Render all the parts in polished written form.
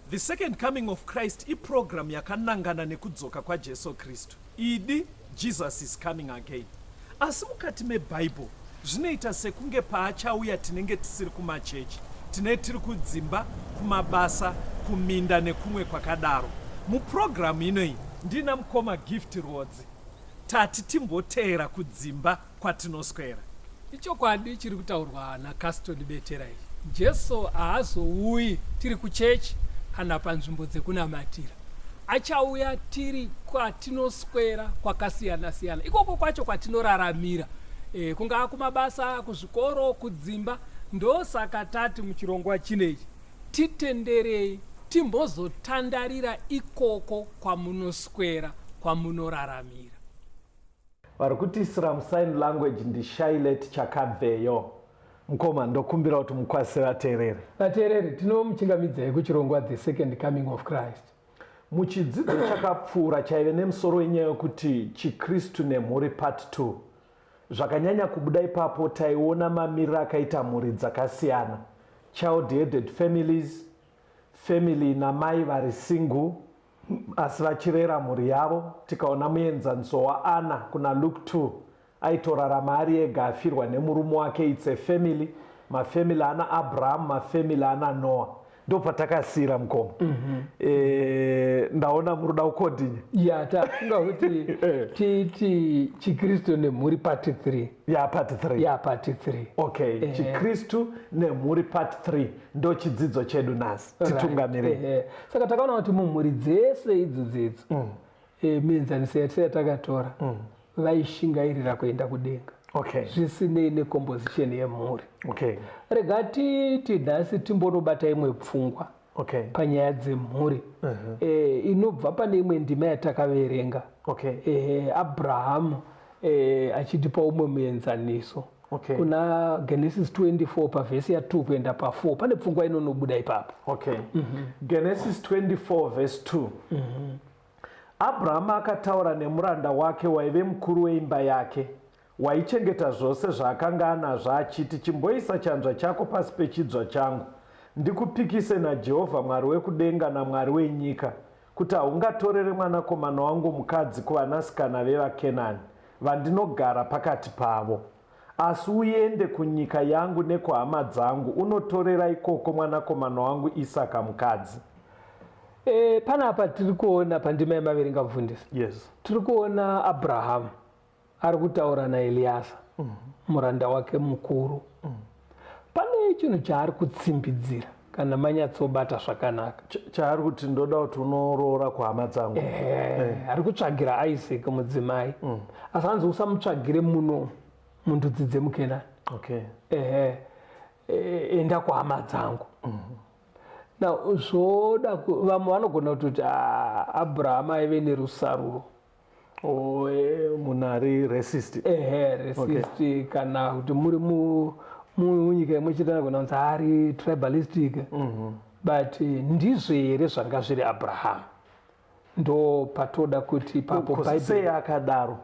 The Second Coming of Christ iprogram yakanangana nekudzoka kwa Jesu Kristu. Idi Jesus is coming again. Asi mukati meBhayibheri zvinoita sekunge paachauya tinenge tisiri kumachechi, tinenge tiri kudzimba, kumabasa, kuminda nekumwe kwakadaro. Muprogramu inoyi ndina mukoma Gift Rodzi. Tati timboteera kudzimba kwatinoswera. Ichokwadi chiri kutaurwa naCaston Betera iyi. Jesu haazouyi tiri kuchechi kana panzvimbo dzekunamatira. Achauya tiri kwatinoswera kwakasiyana siyana. Ikoko kwacho kwatinoraramira. Kungaa kumabasa, kuzvikoro, kudzimba. Ndosaka tati muchirongwa chinechi titenderei timbozotandarira ikoko kwamunoswera, kwamunoraramira. Vari kutisira musign language ndishailet chakabveyo. Mukoma ndokumbira kuti mukwasira vateereri. Vateereri tinomuchingamidzai kuchirongwa The Second Coming of Christ. Muchidzidzo chakapfuura chaive nemusoro wenyaya yokuti chikristu nemhuri part 2. Zvakanyanya kubuda ipapo taiona mamiriro akaita mhuri dzakasiyana. Child headed families, family namai vari single asi vachirera mhuri yavo. Tikaona muenzaniso waAna kuna Luke 2 aitorarama ari ega afirwa nemurume wake. It's a family, mafamily ana Abraham, mafamily ana Noah. Ndo patakasira mukoma. Ndaona muruda ukodini. Ya tafunga kuti titi chikristu nemhuri part 3. Ya part 3. Ya part 3. Okay, chikristu nemhuri part 3 ndo chidzidzo chedu nasi. Titungamire. Saka takaona kuti mumhuri dzese idzodzo mienzaniso yatakatora vaishingairira kuenda kudenga. Okay. Zvisinei necomposition yemhuri. Okay. Rega titi nhasi timbonobata imwe pfungwa. Okay. Panyaya dzemhuri. Inobva pane imwe ndima yatakaverenga. Okay. Abrahamu achitipa umwe muenzaniso. Okay. Kuna Genesis 24 pavhesi ya2 kuenda pa4 pane pfungwa inonobuda ipapo. Okay. Genesis 24 verse 2. Abrahamu akataura nemuranda wake waive mukuru weimba yake, waichengeta zvose zvaakanga anazvo achiti, chimboisa chanzva chako pasi pechidzva changu, ndikupikise naJehovha Mwari wekudenga naMwari wenyika, kuti haungatorere mwanakomana wangu mukadzi kuvanasikana vevaKenani vandinogara pakati pavo, asi uende kunyika yangu nekuhama dzangu unotorera ikoko mwanakomana wangu Isaka mukadzi. Panapa tiri kuona pandima yemaverenga mufundisi. Yes. Tiri kuona Abrahamu ari kutaura naEliasa, muranda wake mukuru. Pane chinhu chaari kutsimbidzira kana manyatsobata zvakanaka. Chaari kuti ndoda kuti unoroora kuhama dzangu. Ari kutsvagira Isaac mudzimai. Asi hanzi usamutsvagire muno mundudzi dzemuKenani. Okay. Enda kuhama dzangu. Na zvoda vamwe vanogona kuti Abrahamu aive nerusaruro. Munhu ari resist. Resist. Okay. Kana kuti muri munyika imwe chete anogona kunzi ari tribalistic. But ndizvo here zvanga zviri Abrahamu. Ndo patoda kuti papo sei akadaro.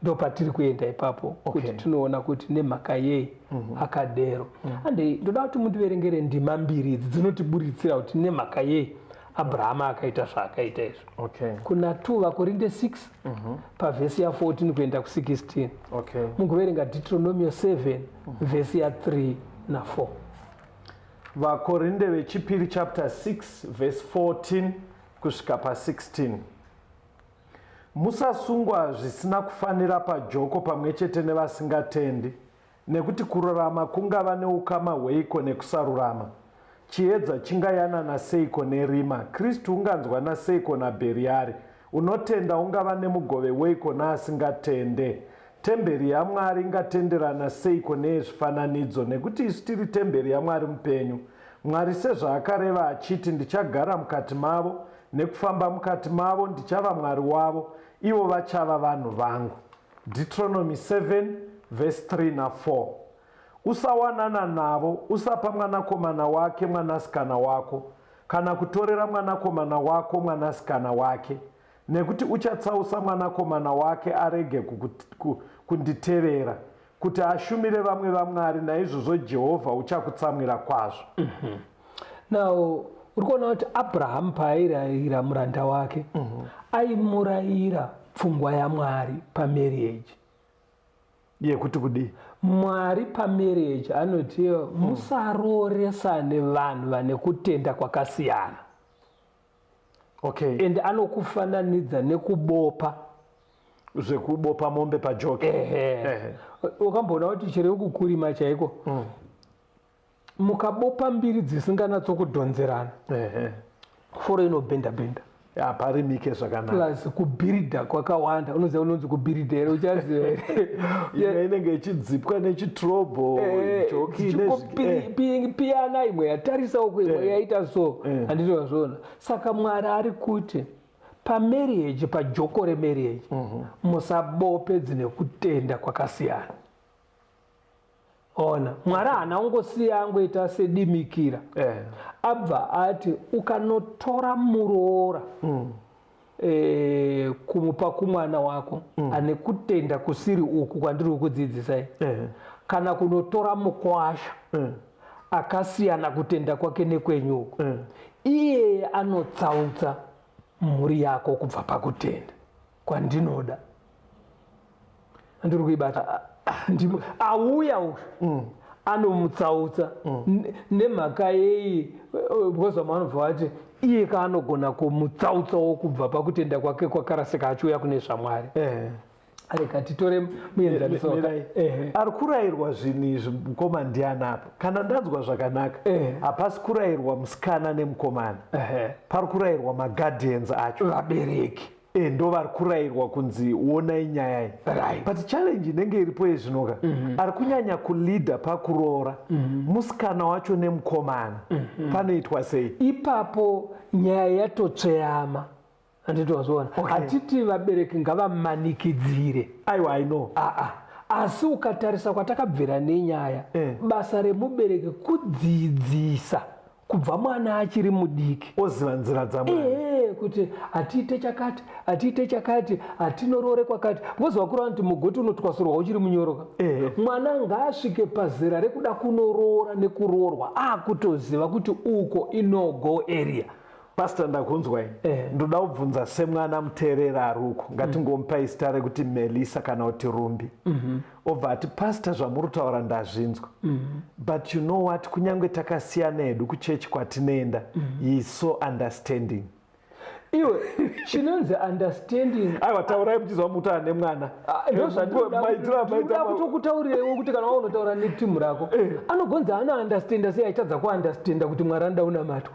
Ndo patiri kuenda ipapo. Kuti tinoona kuti nemhaka yei akadero. Ande ndoda kuti mundiverengere ndima mbiri idzi dzinotiburitsira kuti nemhaka yei Abrahamu akaita zvaakaita izvo. Okay. Kuna 2 Vakorinde 6 pavhesi ya14 kuenda ku16. Okay. Mugoverenga Deuteronomy 7 vhesi ya3 na4. Vakorinde vechipiri chapter 6 verse 14 kusvika pa16. Musasungwa zvisina kufanira pajoko pamwe chete nevasingatendi, nekuti kurarama kungava neukama hweiko nekusarurama. Chiedza chingayanana seiko nerima, Kristu unganzwana seiko naBheriari, unotenda ungava nemugove weiko naasingatende. Temberi yaMwari ingatenderana seiko nezvifananidzo, nekuti isu tiri temberi yaMwari mupenyu. Mwari sezvaakareva achiti, ndichagara mukati mavo nekufamba mukati mavo, ndichava Mwari wavo, ivo vachava vanhu vangu. Deuteronomy 7 verse 3 na 4. Usawanana navo, usapa mwanakomana wake mwanasikana wako, kana kutorera mwanakomana wako mwanasikana wake, nekuti uchatsausa mwanakomana wake arege kunditevera, kuti ashumire vamwe vamwari, naizvozvo Jehovha uchakutsamwira kwazvo. Now uri kuona kuti Abraham paairayira muranda wake aimurayira pfungwa yaMwari pamarriage. Yekuti kudii? Mwari pamarriage anoti musaroresane vanhu vane kutenda kwakasiyana. Okay. And anokufananidza nekubopa. Zvekubopa mombe pajoke. Ukamboona kuti chero kukurima chaiko mukabopa mbiri dzisinganyatsokudhonzerana foro inobhenda bhenda. Haparimike zvakanaka. Plus kubhiridha kwakawanda. Unoziva unonzi kubhiridha here, uchaziva here. Inenge ichidzipwa nechitrobho, piyana imwe yatarisawo kuimwe yaita so. Handitozvona. Saka Mwari ari kuti pamarriage, pajoko remarriage, musabope dzine kutenda kwakasiyana. Ona, Mwari haana kungosiya angoita sedimikira. Abva ati ukanotora muroora kumupa kumwana wako ane kutenda kusiri uku kwandiri kudzidzisai, kana kunotora mukwasha akasiyana kutenda kwake nekwenyu uku, iye anotsautsa mhuri yako kubva pakutenda kwandinoda. Andiri kuibata. Auya uyu anomutsautsa nemhaka yei, because vamanobva vati iye kaanogona kumutsautsawo kubva pakutenda kwake kwakarasika achiuya kune zvaMwari. Areka titore muenzaniso. Ari kurayirwa zvinhu izvi mukoma ndiani apa? Kana ndanzwa zvakanaka, hapasi kurayirwa musikana nemukomana, pari kurayirwa maguardians acho, vabereki. Ndo vari kurayirwa kunzi onai nyaya iyi. But challenge inenge iripo yezvinoka, ari kunyanya kulidha pakuroora musikana wacho nemukomana, panoitwa sei? Ipapo nyaya yatotsveyama. Handitozvona. Hatiti vabereki ngavamanikidzire. Aiwa, I know. Asi ukatarisa kwatakabvira nenyaya, basa remubereki kudzidzisa kubva mwana achiri mudiki, oziva nzira dzaMwari, kuti hatiite chakati, hatiite chakati, hatinorore kwakati. Ngozi wakura kuti mugoti unotwasurwa uchiri munyoroka. Mwana ngaasvike pazera rekuda kunoroora nekuroorwa akutoziva kuti uko ino-go area. Pastor, ndakunzwai. Ndoda kubvunza semwana muteerera ari uko, ngatingomupai zita rekuti Melissa kana kuti Rumbi. Obva ati, Pastor, zvamuri kutaura ndazvinzwa. But you know what, kunyange takasiyana hedu kuchechi kwatinoenda, he is so understanding. Iwe chinonzi understanding. Aiwa, taurai muchizwa mutaura nemwana. Ndoda kutokutaurirewo kuti kana waunotaura netimu rako, anogonza ana understanda sei achitadza kuundastanda kuti Mwari anoda kunamatwa.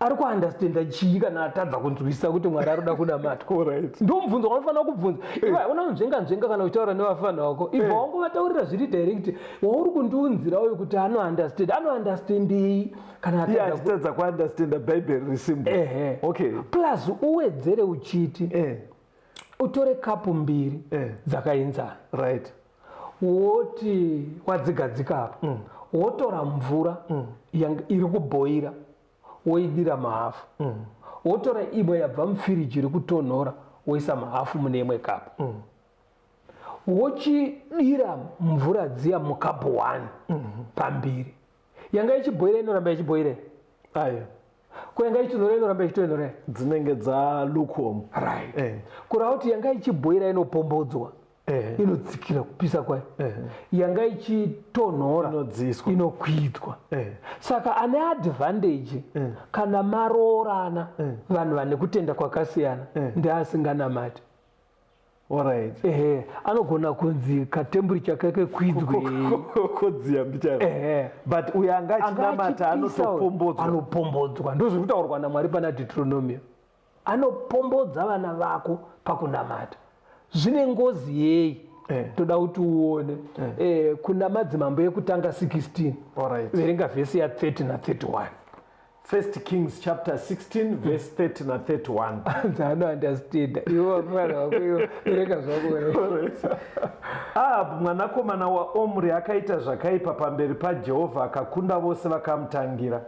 Ari kuundastanda chii kana atadza kunzwisisa kuti Mwari anoda kunamatwa. Ndomubvunzo wanofanira kubvunza. Iwe unonzvenga kana uchitaura nevafana vako, ibva wangovataurira zviri direct, wauri kundiunzirawo kuti anoundastandei kana achitadza kuundastanda Bible risimple. Okay. Plus uwedzere uchiti utore kapu mbiri dzakaenzana. Right. Woti wadzigadzikapo, wotora mvura iri kubhoira, woidira mahafu, wotora imwe yabva mufiriji iri kutonhora, woisa mahafu mune imwe kapu, wochidira mvura dziya mukapu 1 pambiri. Yanga ichibhoira inoramba ichibhoira. Kuyanga ichitonhora inoramba ichitonhora. Dzinenge dza lukewarm. Right. Kurava kuti yanga ichibhoira inopombodzwa, inodzikira kupisa kwayo. Yanga ichitonhora inokwidzwa. Saka ane advantage kana maroorana vanhu vane kutenda kwakasiyana ndeasinganamati. Alright. Anogona kunzi katemburicha kake kwidzwe kodziya mbichana. But uyanga achinamata anotopombodzwa. Anopombodzwa. Ndozviri kutaurwa naMwari pana Deuteronomy. Anopombodza vana vako pakunamata. Zvine ngozi yei? Toda kuti uone. Kuna madzimambo ekutanga 16. Alright. Verenga vhesi ya 30 na 31. 1 Kings chapter 16 verse 30 na 31. Dzanounderstand. Iwo mwana wako iwo reka zvako. Ahabhu mwanakomana waOmri akaita zvakaipa pamberi paJehovha akakunda vose vakamutangira.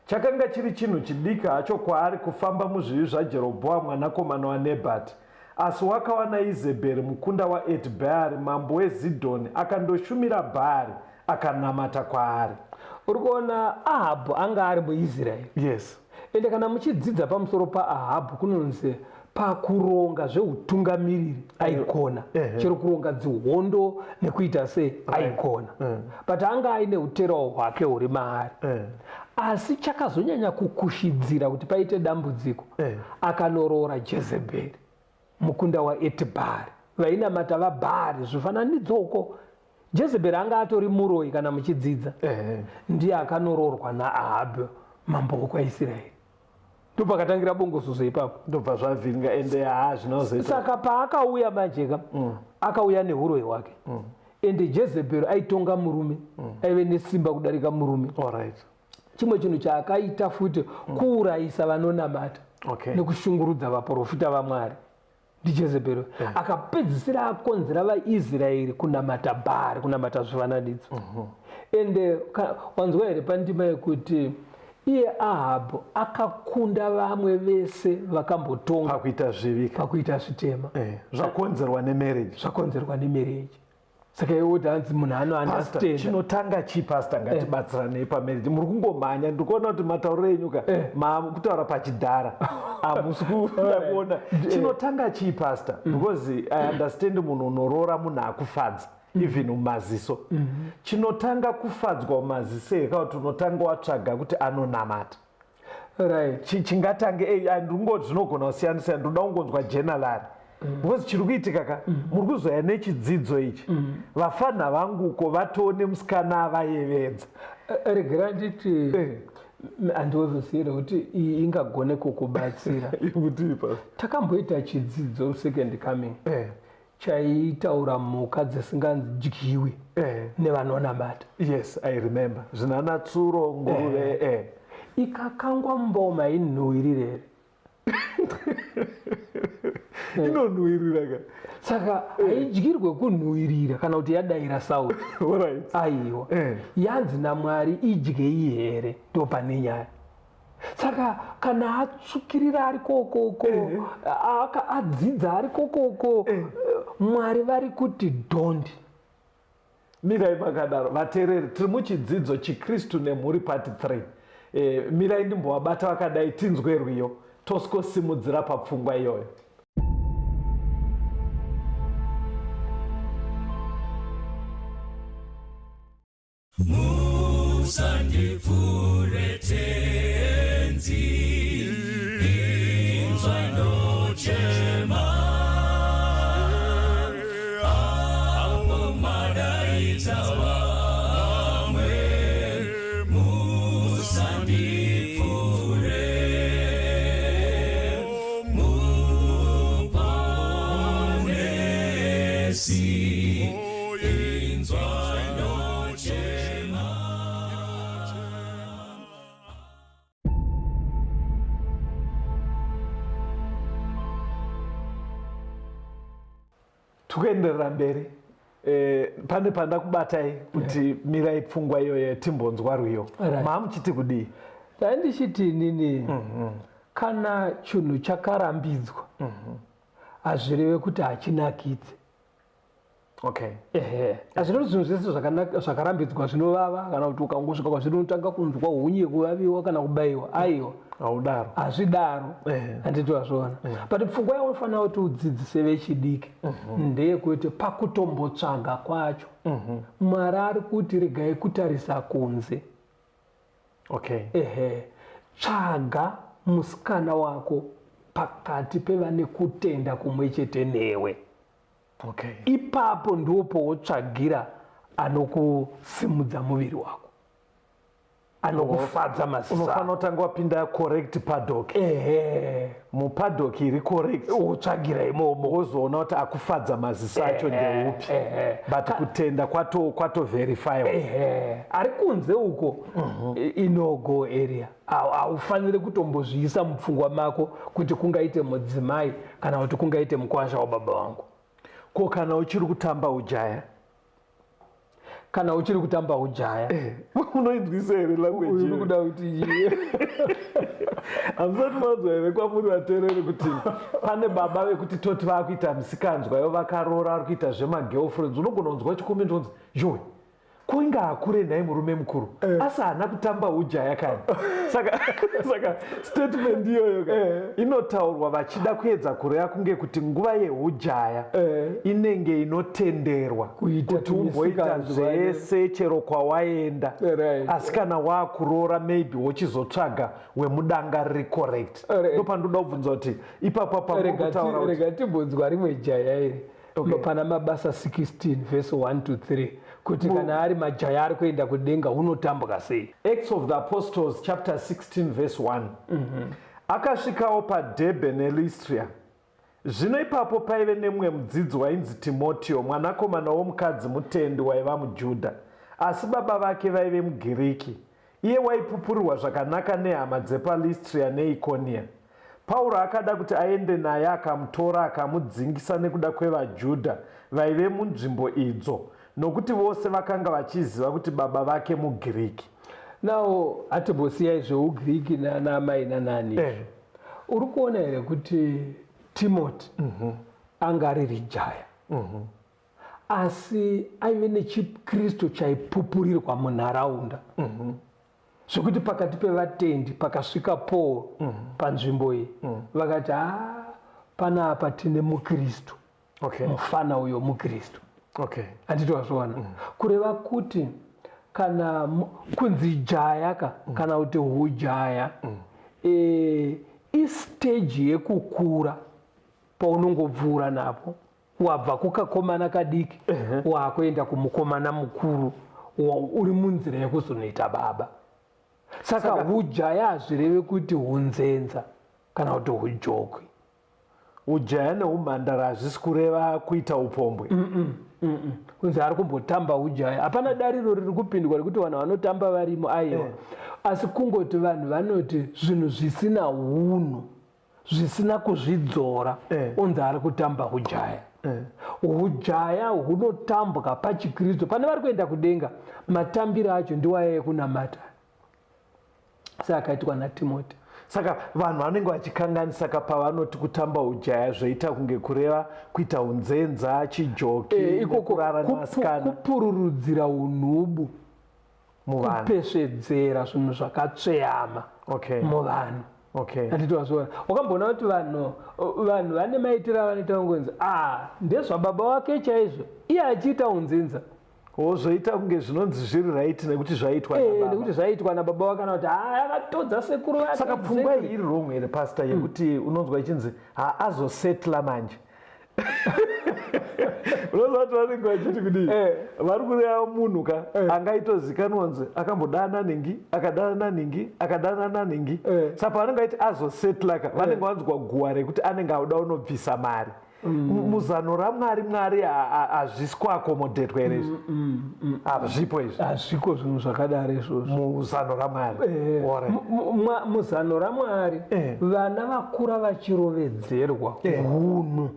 Chakanga chiri chinhu chidiki hacho kwaari kufamba muzvivi zvaJerobhoamu mwanakomana waNebhati. Asi wakawana Izebheri mukunda waEdhibaari mambo weZidhoni akandoshumira Bhaari akanamata kwaari. Uri kuona Ahabhu anga ari muIsraeri. Yes. Ende kana muchidzidza pamusoro paAhabhu kunonzi pakuronga zveutungamiriri aikona. Chero kuronga dzihondo nekuita sei aikona. But anga aine utero hwake huri maari. Asi chakazonyanya kukushidzira kuti paite dambudziko akanorora Jezebheri mukunda waEdhibaari vainamata vaBhaari zvifananidzoko. Jezebheri anga atori muroi kana muchidzidza. Ndiye akanororwa naAhabhu mambo wokwaIsraeri. Ndopakatangira bongozozo ipapo. Ndobva zvavhinga ende zvinozoita. Saka paakauya majeka akauya neuroi hwake. Ende Jezebheri aitonga murume aive nesimba kudarika murume. Alright. Chimwe chinhu chaakaita futi kuurayisa vanonamata nekushungurudza vaprofita vaMwari ndiJezebheri. Akapedzisira akonzera vaIsraeri kunamata Bhaari, kunamata zvifananidzo. Ende wanzwa here pandima yekuti iye Ahabhu akakunda vamwe vese vakambotonga pakuita zvitema zvakonzerwa nemarriage. Saka iwo hanzi munhu anounderstand. Chinotanga chi pastor ngatibatsiranei pamarriage. Muri kungomhanya ndikuona kuti matauriro enyu kutaura pachidhara hamusi kuona. Chinotanga chi pastor because I understand munhu unorora munhu akufadza even mumaziso. Chinotanga kufadzwa mumaziso ekakuti unotanga watsvaga kuti anonamata. Right. Chingatange andingoti zvinogona kusiyana-siyana ndoda kungonzwa general. Because chiri kuitika muri kuzoya nechidzidzo ichi vafana vanguko vatone musikana avayevedza. Regera nditi handizosiyira kuti iyi ingagone kukubatsira. Takamboita chidzidzo second coming chaitaura mhuka dzisingadyiwi nevanonamata. Yes, I remember. Zvinanatsuro, nguruve. Ikakangwa mboma inhuhwirirere. Inonhuhwirira. Saka haidyirwe kunhuhwirira kana kuti yadayira Sauli. Aiwa. Yanzi naMwari idye ihere ndopane nyaya. Saka kana atsvukirira ari kokoko adzidza ari kokoko Mwari vari kuti don't. Mirai makadaro vateereri tiri muchidzidzo chiKristu nemhuri part 3. Mirai ndimbovabata vakadai tinzwe rwiyo tosikosimudzira papfungwa iyoyo. Musandivhure tenzi inzwa inochema apo madaidza vamwe musandivhure muponesi inzwa inochema. Tukuenderera mberi. Pane panda kubatai kuti mirai pfungwa iyoyo timbonzwa rwiyo. Mamuchiti kudii? Tandichiti nini kana chinhu chakarambidzwa hazvireve kuti hachinakidze. Hazvinoti zvinhu zvese zvakarambidzwa zvinovava kana kuti ukangosvika kwazvinotanga kunzwa hunye kuvaviwa kana kubayiwa. Aiwa hazvidaro handiti wazviona. But pfungwa yaunofana kuti udzidzise vechidiki ndeyekuti pakutombotsvaga kwacho Mwari ari kuti regai kutarisa kunze. Tsvaga musikana wako pakati pevane kutenda kumwe chete newe. Ipapo ndipo wotsvagira anokusimudza muviri wako. anokufadza maziso unofanira kutanga wapinda correct paddock, mupaddock iri correct utsvagira imomo wozoona kuti akufadza maziso acho ndeupi, but kutenda kwatoverifiwa. ari kunze uko inogo area haufaniri kutombozviisa mupfungwa mako kuti kungaite mudzimai kana kuti kungaite mukwasha wababa vangu. Ko kana uchiri kutamba ujaya, kana uchiri kutamba ujaya unoinzwisa here language uri kuda kuti hamusati manzwa here kwamuri vateereri kuti pane baba vekuti toti vaakuita musikanzwa ivo vakaroora vari kuita zvemagirlfriends, unogona kunzwa chikumi ndonzi joe kuinga hakure nhai murume mukuru asi haana kutamba ujaya kani. Saka statement iyoyo inotaurwa vachida kuedza kureva kunge kuti nguva yeujaya inenge inotenderwa kuti umboita zvese chero kwawaenda, asi kana waakuroora maybe wochizotsvaga wemudanga riri correct. Ndopandoda kubvunza kuti ipapo pamukutaura rega timbonzwa rimwe jaya iri pana mabasa 16 verse 1 to 3 kuti kana ari majaya ari kuenda kudenga unotambwa sei. Acts of the Apostles chapter 16 verse 1. Akasvikawo paDebhe neListria. Zvino ipapo paive nemumwe mudzidzi wainzi Timoteo, mwanakomana womukadzi mutendi waiva muJudha, asi baba vake vaive muGiriki. Iye waipupurirwa zvakanaka nehama dzepaListria neIkonia. Pauro akada kuti aende naye, akamutora akamudzingisa nekuda kwevaJudha vaive munzvimbo idzo, nokuti vose vakanga vachiziva kuti baba vake muGiriki. Now atimbosiyai zveugiriki nanamai nanani uri kuona here kuti Timothy anga riri jaya asi aive nechikristu chaipupurirwa munharaunda zvokuti pakati pevatendi pakasvika Paul panzvimbo iyi vakati panapa tine mukristu, mufana uyo mukristu. Handiti wazviona kureva kuti kana kunzi jaya kana kuti hujaya istage yekukura paunongobvura napo wabva kukakomana kadiki wakuenda kumukomana mukuru uri munzira yekuzonoita baba. Saka hujaya hazvireve kuti hunzenza kana kuti hujokwe. Ujaya neumhandara hazvisi kureva kuita upombwe. Kunzi ari kumbotamba ujaya, hapana dariro riri kupindwa rekuti vanhu vanotamba varimo aiwa, asi kungoti vanhu vanoti zvinhu zvisina unhu, zvisina kuzvidzora, unzi ari kutamba ujaya. Ujaya hunotambwa pachikristu. Pane vari kuenda kudenga, matambiro acho ndiwaya ekunamata. Saka akaitwa naTimoti. Saka vanhu vanenge vachikanganisa pavanoti kutamba ujaya zvoita kunge kureva kuita unzenza, chijoki, kurara navasikana, kupururudzira unhubu, kupesvedzera zvinhu zvakatsveyama muvanhu. Handiti wazviona. Wakamboona kuti vanhu vane maitiro avanoita kungonzi ndezvababa wake chaizvo, iye achiita unzenza. Zvoita kunge zvinonzi zviri right nekuti zvaitwa nababa. Nekuti zvaitwa nababa wake kana kuti akatodza sekuru vake. Saka pfungwa iri wrong here pastor yekuti unonzwa ichinzi azosetla manje. Unonzwa kuti vanenge vachiti kudii vari kureva munhu angaitozikanwa nzi akambodana ningi akadana ningi akadana ningi. Saka pavanenge vaiti azosetla vanenge vanzwa guwa rekuti anenge auda unobvisa mari. Muzano ramwari hazvisi kuakomodhetwa here izvi. Hazvipo izvi, hazviko zvinhu zvakadaro izvozvo muzano ramwari. Muzano ramwari vana vakura vachirovedzerwa hunhu,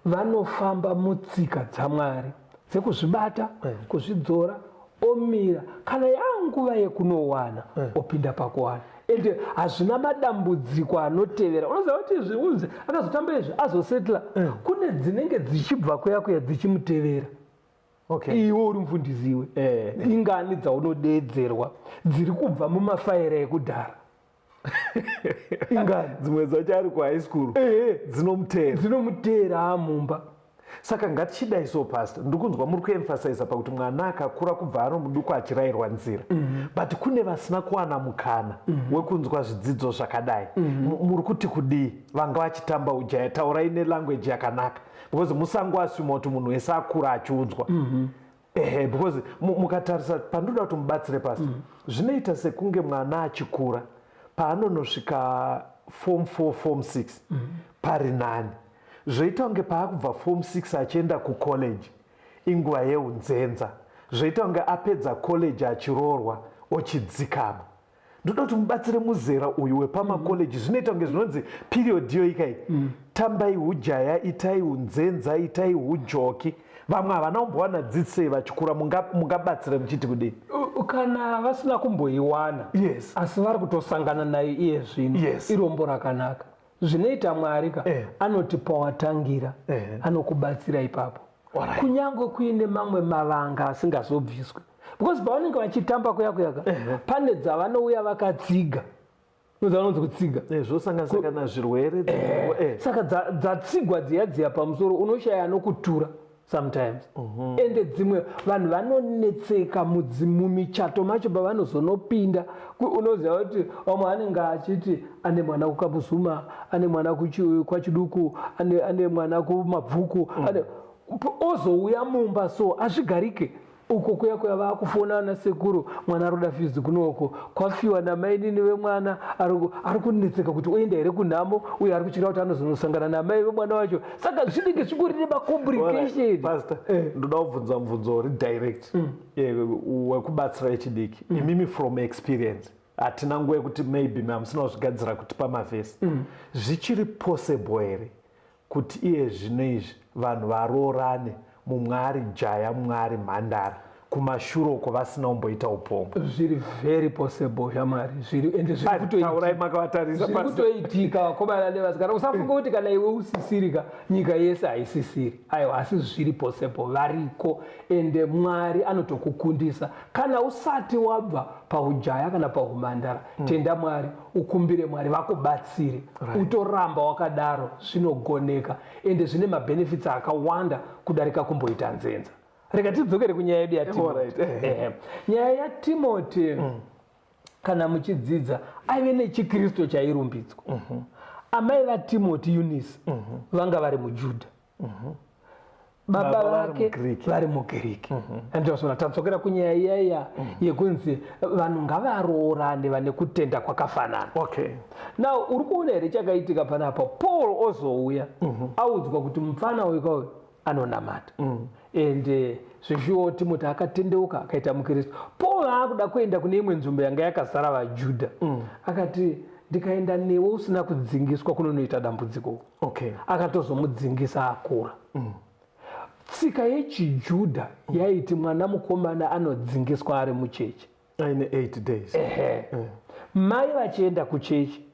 vanofamba mutsika dzamwari dzekuzvibata, kuzvidzora, omira kana yanguva yekunowana opinda pakuwana. Ende hazvina madambudziko anotevera. Unoziva kuti zviunze akazotamba izvi azosetla, kune dzinenge dzichibva kuya dzichimutevera. Iwe uri mufundisi iwe, ingani dzaunodedzerwa dziri kubva mumafaira ekudhara. Ingani dzimwe dzacho ari kuhigh school dzinomutera amumba. Saka ngatichidai so pastor, ndikunzwa muri kuemphasiza pakuti mwana akakura kubva ari muduku achirayirwa nzira, but kune vasina kuwana mukana wekunzwa zvidzidzo zvakadai. Muri kuti kudii vanga vachitamba ujaya? Taurai nelanguage yakanaka, because musangoasuma kuti munhu wese akura achiudzwa Because mukatarisa pandoda kuti mubatsire pastor, zvinoita sekunge mwana achikura paanonosvika form 4 form 6 pari nani, zvoita kunge paakubva form 6 achienda kucollege inguva yeunzenza, zvoita kunge apedza college achiroorwa ochidzikama. Ndoda kuti mubatsire muzera uyu wepamacollege, zvinoita kunge zvinonzi period iyo ikai tambai ujaya, itai unzenza, itai ujoki. Vamwe havana kumbowana dzidziso vachikura, mungabatsira muchiti kudii? Kana vasina kumboiwana, asi vari kutosangana nayo iye zvino, irombo rakanaka. Zvinoita Mwari anoti pawatangira anokubatsira ipapo, kunyange kuine mamwe mavanga asingazobviswi, because pavanenge vachitamba kuyaka pane dzavanouya vakatsiga, nozvanonzi kutsiga, zvosanganisana zvirwere, saka dzatsigwa dziya pamusoro unoshaya anokutura sometimes. Ende dzimwe vanhu vanonetseka mumichato macho pavanozonopinda, unoziva kuti vamwe anenge achiti ane mwana kuKabuzuma, ane mwana kwaChiduku, ane mwana kuMabvuku, ozouya mumba so azvigarike uko kuya vakufona na sekuru, mwana aroda fizi kunoko, kwafiwa namai nini vemwana ari kunetseka kuti oenda here kunhamo, uye ari kutyira kuti anozonosangana namai vemwana wacho, saka zvinenge zvingorine macomplication. Pastor, ndoda kubvunza mubvunzo uri direct wekubatsira echidiki. Imimi from experience hatina nguva yekuti maybe mamusina kuzvigadzira kuti pamavhesi, zvichiri possible here kuti iye zvino izvi vanhu varoorane, mumwe ari jaya mumwe ari mhandara, kumashure uko vasina kumboita upombo? Zviri very possible shamwari, ende zviri kutoitika vakomana nevasikana. Usafunga kuti kana iwe usisirika nyika yese haisisiri, aiwa, asi zviri possible, variko, ende Mwari anotokukundisa. Kana usati wabva paujaya kana paumhandara, tenda Mwari, ukumbire Mwari vakubatsire, utoramba wakadaro, zvinogoneka, ende zvine mabenefits akawanda kudarika kumboita nzenza. Rega tidzokere kunyaya yedu yaTimoti. Nyaya yaTimoti kana muchidzidza aive nechikristu chairumbidzwa. Amai vaTimoti Eunice vanga vari muJudha, baba vake vari muGiriki. Andizvona tadzokera kunyaya iyaya yekunzi vanhu ngavaroorane vane kutenda kwakafanana. Now uri kuona here chakaitika panapa, Paul ozouya audzwa kuti mufana wekauyu anonamata, ende zvezviwo Timoti akatendeuka akaita mukristu. Paul akuda kuenda kune imwe nzvimbo yanga yakazara vaJudha, akati ndikaenda newe usina kudzingiswa kunonoita dambudziko. Akatozomudzingisa akura. Tsika yechiJudha yaiti mwana mukomana anodzingiswa ari muchechi aine 8 days. Mai vachienda kuchechi,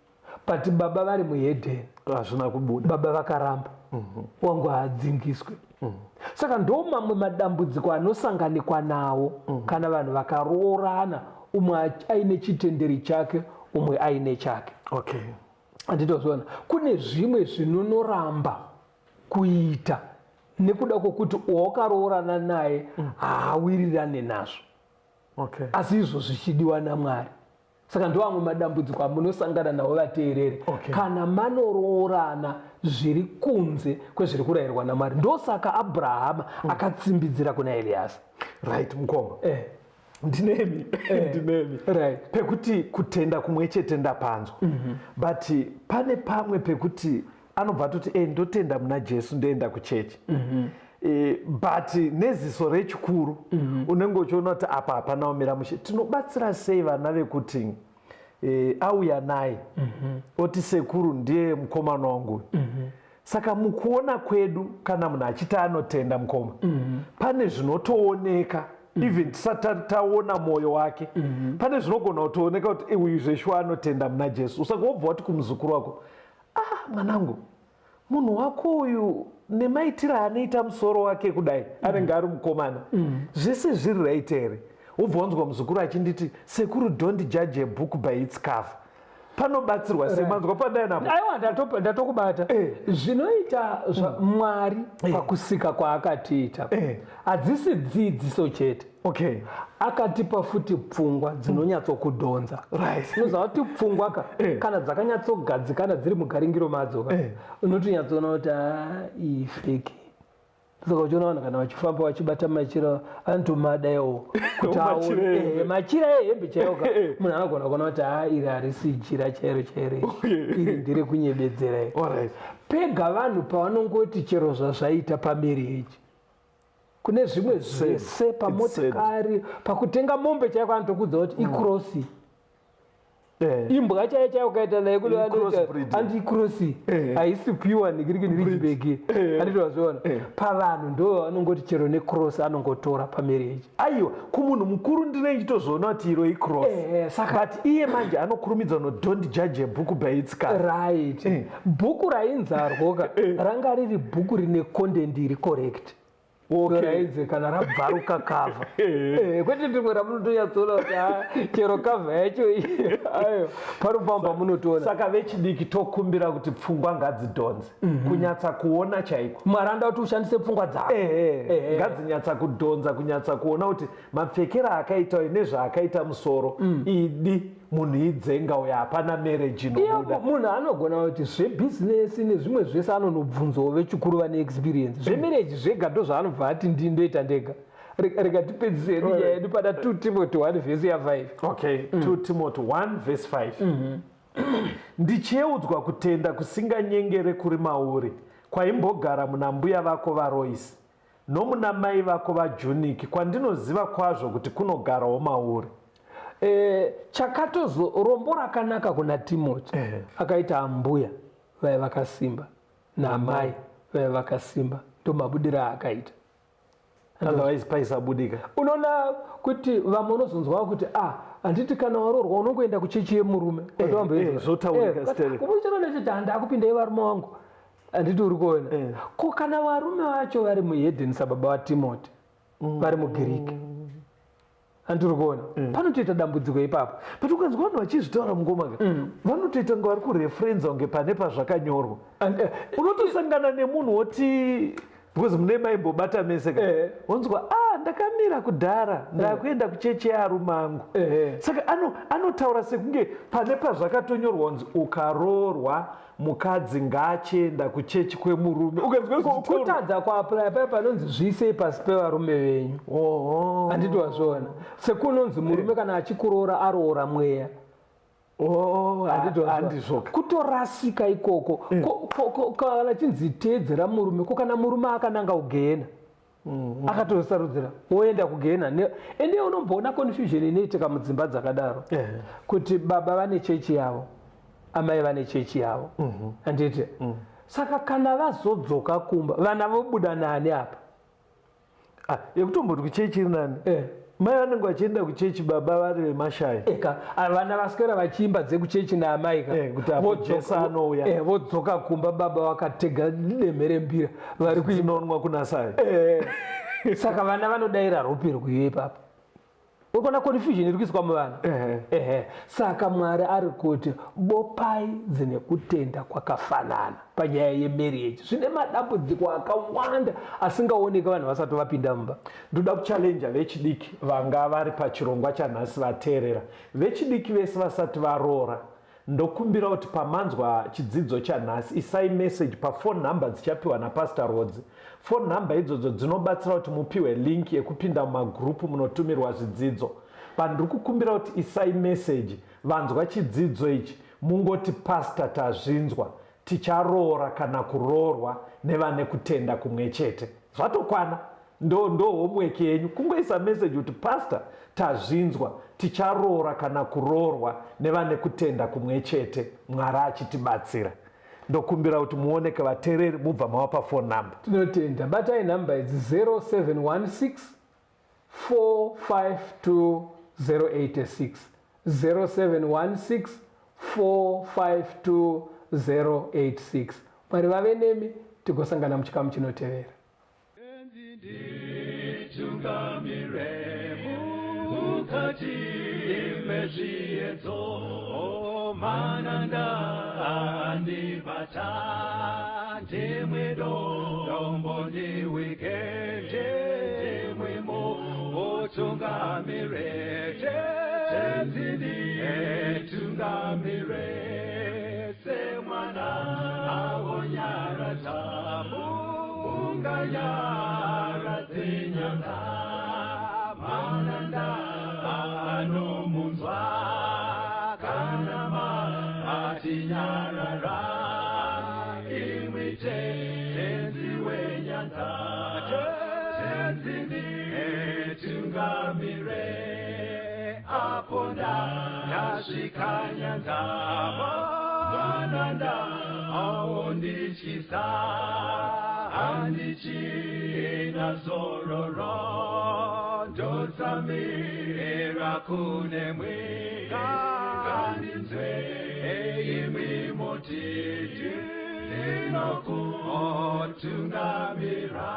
pati baba vari muhedheni, hazvina kubuda, baba vakaramba, wangu haadzingiswe. Saka ndo mamwe madambudziko anosanganikwa nawo kana vanhu vakaroorana, umwe aine chitenderi chake, umwe aine chake. Anditozvona kune zvimwe zvinonoramba kuita nekuda kwokuti wakaroorana naye haawirirane nazvo, asi izvo zvichidiwa naMwari. Saka ndo amwe madambudziko amunosangana nawo vateereri kana manoroorana zviri kunze kwezviri kurayirwa naMwari. Ndosaka Abrahama akatsimbidzira kuna Eliasi. Mukoma, ndinemi pekuti kutenda kumwe chete ndapanzwa, but pane pamwe pekuti anobva toti ndotenda muna Jesu ndoenda kuchechi, but neziso rechikuru unenge uchiona kuti apa hapana umira mushe. Tinobatsira sei vana vekuti auya naye oti sekuru ndiye mukomana wangu? Saka mukuona kwedu kana munhu achiti anotenda mukoma, pane zvinotooneka even tisati taona mwoyo wake, pane zvinogona kutooneka kuti uyu zveshuwa anotenda muna Jesu. Usaka wobva wati kumuzukuru wako, mwanangu, munhu wako uyu nemaitiro anoita musoro wake kudai anenge ari mukomana, zvese zviri right here? Wobva wanzwa muzukuru achinditi, sekuru, don't judge a book by its cover. Panobatsirwa semanzwa padainapo. Aiwa, ndatokubata. Zvinoita Mwari pakusika kwaakatiita hadzisi dzidziso chete. Akatipa futi pfungwa dzinonyatsokudhonza. Unoziva kuti pfungwa kana dzakanyatsogadzikana dziri mugaringiro madzo, unotonyatsoona kuti iyi feki, saka uchiona vanhu kana vachifamba vachibata machira anotomadaiwo kuti aone machira ehembe chaiwoka munhu anogona kuona kuti iri harisi jira chairo iri ndiri kunyebedzera pega vanhu pavanongoti chero zvazvaita pamarriage kune zvimwe zvese pamotikari pakutenga mombe chaiko anotokudza kuti ikrosi imbwa chaiyo ukaita naye kuli anti-crosi haisi piwa nikirikinirichibeki anditowazviona pavanhu ndo vanongoti chero necross anongotora pamarriage aiwa kumunhu mukuru ndinenge chitozoona kuti iro icross but iye manje anokurumidza no don't judge a book by its cover right bhuku rainzarwoka ranga riri bhuku rine content iri correct raidze kana rabvaruka kavha kwete ndimwe ramunotonyatsoona kuti chero kavha yacho ayo parupamba munotoona saka vechidiki tokumbira kuti pfungwa ngadzidhonze kunyatsa kuona chaiko mwari anda kuti ushandise pfungwa dzako ngadzinyatsa kudhonza kunyatsa kuona kuti mapfekero akaita nezvaakaita musoro idi munhu idzenga uyo hapana marriage inobuda munhu anogona kuti zvebhizinesi nezvimwe zvese anonobvunzawo vechikuru vane experience zvemarriage zvega ndo zvaanobva ati ndindoita ndega rega tipedzise nyaya yedu pada 2 Timothy 1 vhesi ya5 okay 2 Timothy 1 vhesi 5 ndicheudzwa kutenda kusinganyengere kuri mauri kwaimbogara muna mbuya vako vaRoisi nomuna mai vako vaJuniki kwandinoziva kwazvo kuti kunogarawo mauri rombo rakanaka kuna Timothy akaita ambuya vai vakasimba namai vai vakasimba ndo mabudiro akaita otherwise paisabudika unoona kuti vamwe unozonzwa kuti handiti kana waroorwa unongoenda kuchechi yemurume zvotaurika nechiti handakupindai varume wangu handiti uri kuona ko kana varume vacho vari muhedheni sababa waTimothy vari mugiriki handiri kuona panotoita dambudziko ipapo but ukanzwa vanhu vachizvitaura mungomaka vanotoita nga vari kureferenza kunge pane pazvakanyorwa unotosangana nemunhu woti because mune maimbobata mese wonzwa ndakamira kudhara ndakuenda kuchechi yearume angu saka anotaura sekunge pane pazvakatonyorwa kunzi ukaroorwa mukadzi ngaachienda kuchechi kwemurume kutadza kwaapuraya pai panonzi zviisei pasi pevarume venyu handiti wazviona sekunonzi murume kana achikuroora aroora mweya kutorasika ikoko kana chinzi teedzera murume ko kana murume akananga kugehena akatosarudzira woenda kugehena ende unomboona confusion inoitika mudzimba dzakadaro kuti baba vane chechi yavo amai vane chechi yavo handiti saka kana vazodzoka kumba vana vobuda nani apa yekutomboti kuchechi iri nani mai vanenge vachienda kuchechi baba vari vemashaya vana vaswera vachiimba dzekuchechi naamai vodzoka kumba baba vakatega demhere mbira vari kuinonwa kuna sai saka vana vanodayira ropi rekuiyo ipapo ukona confusion iri kuiswa muvana saka mwari ari kuti bopai dzine kutenda kwakafanana panyaya yemarriage zvine madambudziko akawanda asingaoneka vanhu vasati vapinda mumba ndoda kuchallenja vechidiki vanga vari pachirongwa chanhasi vateerera vechidiki vese vasati varoora ndokumbira kuti pamanzwa chidzidzo chanhasi isai message pafone number dzichapiwa napastor Rodzi. Phone number idzodzo dzinobatsira kuti mupiwe link yekupinda mumagrupu munotumirwa zvidzidzo. Vandiri kukumbira kuti isai message vanzwa chidzidzo ichi mungoti pastor tazvinzwa ticharoora kana kuroorwa nevane kutenda kumwe chete. Zvatokwana ndo homework yenyu kungoisa message kuti pastor tazvinzwa ticharoora kana kuroorwa nevane kutenda kumwe chete Mwari achitibatsira. Ndokumbira kuti muoneke vateereri mubva mawapa phone number. Tinotenda batai number idzi 0716 452 086 0716 452 086. Mwari vave nemi tigosangana muchikamu chinotevera. Andibata temwedo domboni wikende temwemo otungamirete tenzidi tungamire semwana awonyara tabu ungaya nyanza mananda anomunzwa kanama atinyarara imwite tenzi wenyanza tenzini tungamire aponda yasvika nyanza mananda aondichisa handichina zororo ndotsamira kune mwika ngandinzwe imwi motiti ndinokutungamira